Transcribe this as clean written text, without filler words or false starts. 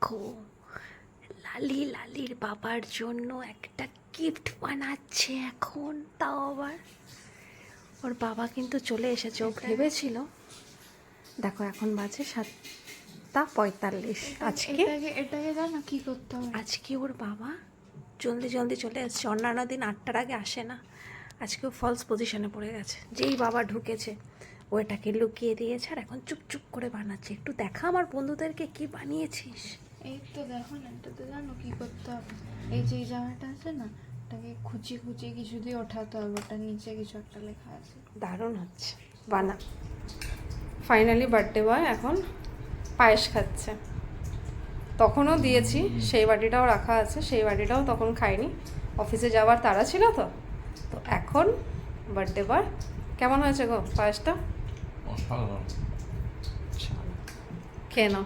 দেখো, লালির বাবার জন্য একটা গিফট বানাচ্ছে এখন, তাও আবার ওর বাবা কিন্তু চলে এসেছে। ও ভেবেছিল, দেখো এখন বাজে 7:45। এটাকে জানো কি করতে হবে? আজকে ওর বাবা জলদি চলে এসেছে। অন্যান্য দিন 8টার আগে আসে না। আজকেও ফলস পজিশনে পড়ে গেছে। যেই বাবা ঢুকেছে ও এটাকে লুকিয়ে দিয়েছে আর এখন চুপ করে বানাচ্ছে। একটু দেখা আমার বন্ধুদেরকে কি বানিয়েছিস। এই তো দেখো না, এটাতে জানো কি করতে হবে? এই যে এই জায়গাটা আছে না, এটাকে খুঁচিয়ে কিছু দিয়ে ওঠাতে হবে। ওটার নিচে কিছু একটা লেখা আছে। দারুণ হচ্ছে, বানা। ফাইনালি বার্থডে বয় এখন পায়েস খাচ্ছে। তখনও দিয়েছি, সেই বাটিটাও রাখা আছে, সেই বাটিটাও তখন খাইনি, অফিসে যাওয়ার তাড়া ছিল। তো এখন বার্থডে বয়। কেমন হয়েছে গো পায়েসটা? অসাধারণ। খেয়ে নাও।